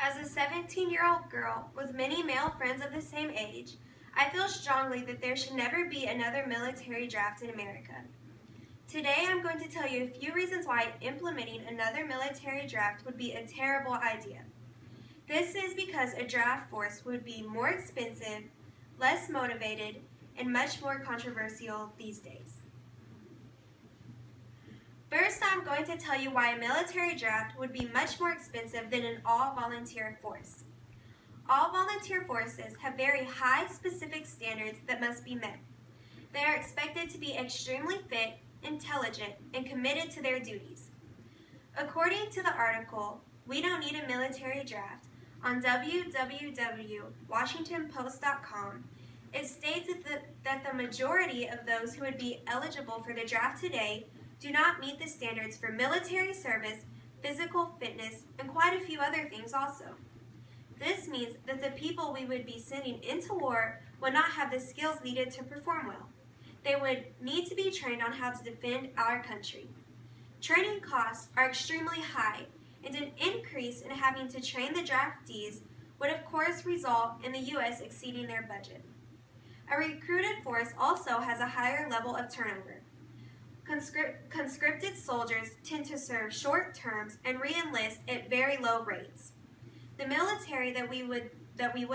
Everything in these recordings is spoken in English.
As a 17-year-old girl with many male friends of the same age, I feel strongly that there should never be another military draft in America. Today I'm going to tell you a few reasons why implementing another military draft would be a terrible idea. This is because a draft force would be more expensive, less motivated, and much more controversial these days. First, I'm going to tell you why a military draft would be much more expensive than an all-volunteer force. All-volunteer forces have very high specific standards that must be met. They are expected to be extremely fit, intelligent, and committed to their duties. According to the article, We Don't Need a Military Draft, on www.washingtonpost.com, it states that the majority of those who would be eligible for the draft today do not meet the standards for military service, physical fitness, and quite a few other things also. This means that the people we would be sending into war would not have the skills needed to perform well. They would need to be trained on how to defend our country. Training costs are extremely high, and an increase in having to train the draftees would of course result in the U.S. exceeding their budget. A recruited force also has a higher level of turnover. Conscripted soldiers tend to serve short terms and re-enlist at very low rates. The military that we would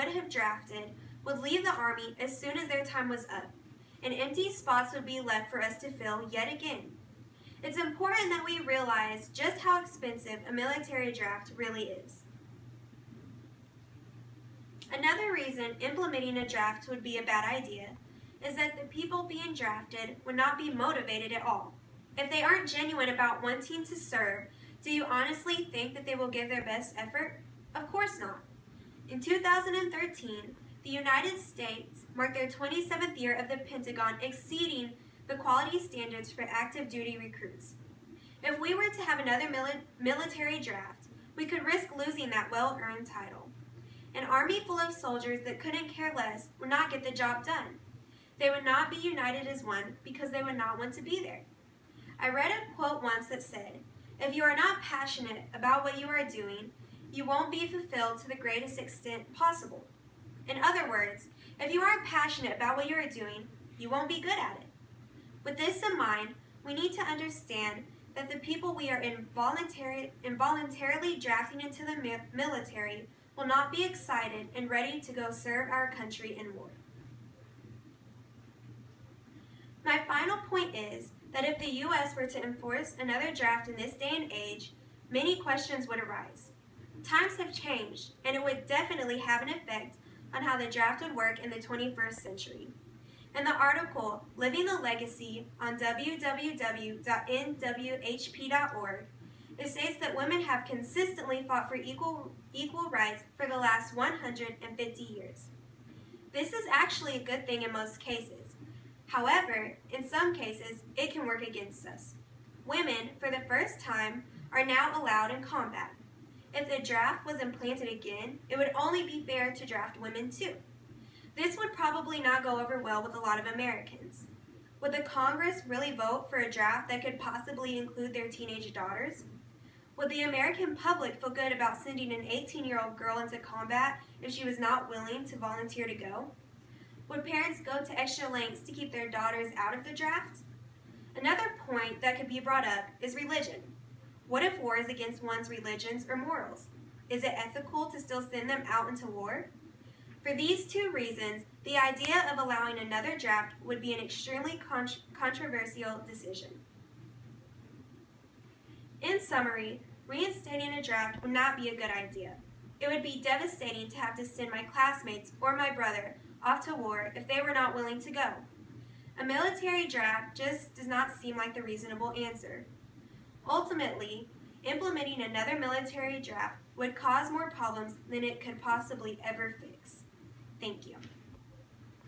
have drafted would leave the Army as soon as their time was up, and empty spots would be left for us to fill yet again. It's important that we realize just how expensive a military draft really is. Another reason implementing a draft would be a bad idea is that the people being drafted would not be motivated at all. If they aren't genuine about wanting to serve, do you honestly think that they will give their best effort? Of course not. In 2013, the United States marked their 27th year of the Pentagon exceeding the quality standards for active duty recruits. If we were to have another military draft, we could risk losing that well-earned title. An army full of soldiers that couldn't care less would not get the job done. They would not be united as one because they would not want to be there. I read a quote once that said, "If you are not passionate about what you are doing, you won't be fulfilled to the greatest extent possible." In other words, if you aren't passionate about what you are doing, you won't be good at it. With this in mind, we need to understand that the people we are involuntarily drafting into the military will not be excited and ready to go serve our country in war. My final point is that if the U.S. were to enforce another draft in this day and age, many questions would arise. Times have changed, and it would definitely have an effect on how the draft would work in the 21st century. In the article, Living the Legacy, on www.nwhp.org, it states that women have consistently fought for equal rights for the last 150 years. This is actually a good thing in most cases. However, in some cases, it can work against us. Women, for the first time, are now allowed in combat. If the draft was implanted again, it would only be fair to draft women too. This would probably not go over well with a lot of Americans. Would the Congress really vote for a draft that could possibly include their teenage daughters? Would the American public feel good about sending an 18-year-old girl into combat if she was not willing to volunteer to go? Would parents go to extra lengths to keep their daughters out of the draft? Another point that could be brought up is religion. What if war is against one's religions or morals? Is it ethical to still send them out into war? For these two reasons, the idea of allowing another draft would be an extremely controversial decision. In summary, reinstating a draft would not be a good idea. It would be devastating to have to send my classmates or my brother off to war if they were not willing to go. A military draft just does not seem like the reasonable answer. Ultimately, implementing another military draft would cause more problems than it could possibly ever fix. Thank you.